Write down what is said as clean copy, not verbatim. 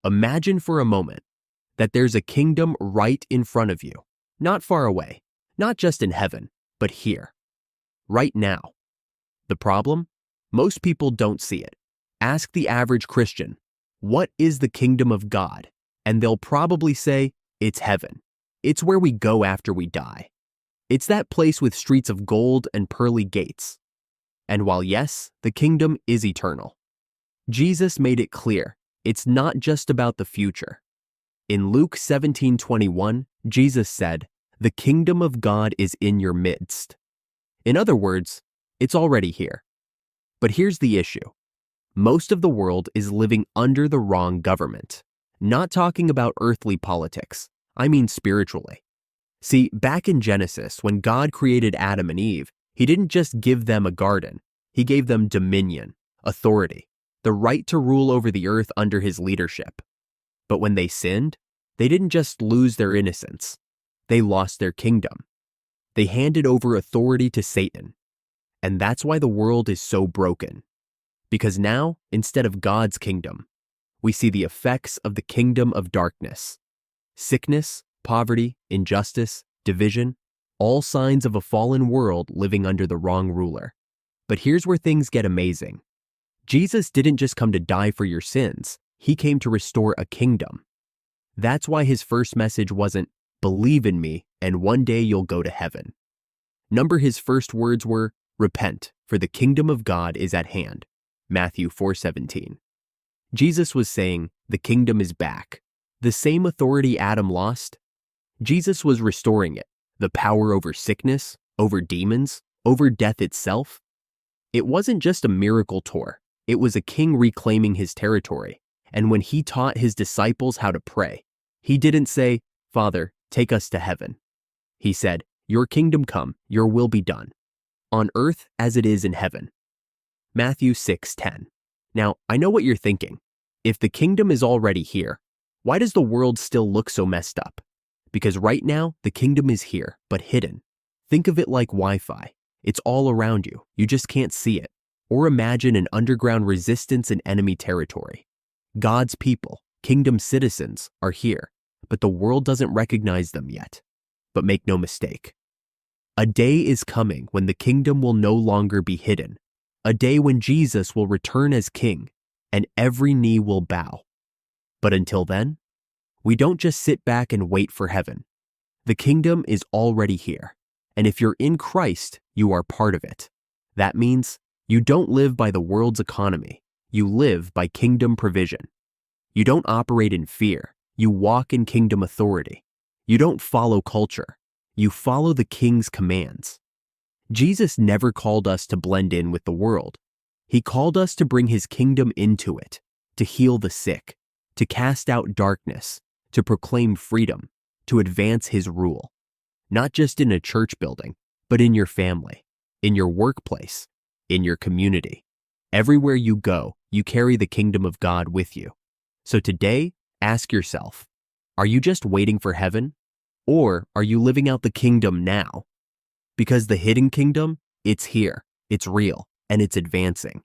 Imagine for a moment that there's a kingdom right in front of you, not far away, not just in heaven, but here, right now. The problem? Most people don't see it. Ask the average Christian, what is the kingdom of God? And they'll probably say, it's heaven. It's where we go after we die. It's that place with streets of gold and pearly gates. And while yes, the kingdom is eternal, Jesus made it clear it's not just about the future. In Luke 17:21, Jesus said, "The kingdom of God is in your midst." In other words, it's already here. But here's the issue. Most of the world is living under the wrong government. Not talking about earthly politics, I mean spiritually. See, back in Genesis, when God created Adam and Eve, He didn't just give them a garden. He gave them dominion, authority, the right to rule over the earth under His leadership. But when they sinned, they didn't just lose their innocence. They lost their kingdom. They handed over authority to Satan. And that's why the world is so broken. Because now, instead of God's kingdom, we see the effects of the kingdom of darkness. Sickness, poverty, injustice, division, all signs of a fallen world living under the wrong ruler. But here's where things get amazing. Jesus didn't just come to die for your sins. He came to restore a kingdom. That's why His first message wasn't, believe in me, and one day you'll go to heaven. His first words were, repent, for the kingdom of God is at hand. Matthew 4:17. Jesus was saying, the kingdom is back. The same authority Adam lost, Jesus was restoring it. The power over sickness, over demons, over death itself. It wasn't just a miracle tour. It was a king reclaiming his territory. And when He taught His disciples how to pray, He didn't say, Father, take us to heaven. He said, your kingdom come, your will be done, on earth as it is in heaven. Matthew 6:10. Now, I know what you're thinking. If the kingdom is already here, why does the world still look so messed up? Because right now, the kingdom is here, but hidden. Think of it like Wi-Fi. It's all around you. You just can't see it. Or imagine an underground resistance in enemy territory. God's people, kingdom citizens, are here, but the world doesn't recognize them yet. But make no mistake. A day is coming when the kingdom will no longer be hidden. A day when Jesus will return as king, and every knee will bow. But until then, we don't just sit back and wait for heaven. The kingdom is already here, and if you're in Christ, you are part of it. That means you don't live by the world's economy. You live by kingdom provision. You don't operate in fear. You walk in kingdom authority. You don't follow culture. You follow the king's commands. Jesus never called us to blend in with the world. He called us to bring His kingdom into it, to heal the sick, to cast out darkness, to proclaim freedom, to advance His rule. Not just in a church building, but in your family, in your workplace, in your community. Everywhere you go, you carry the kingdom of God with you. So today, ask yourself, are you just waiting for heaven? Or are you living out the kingdom now? Because the hidden kingdom, it's here, it's real, and it's advancing.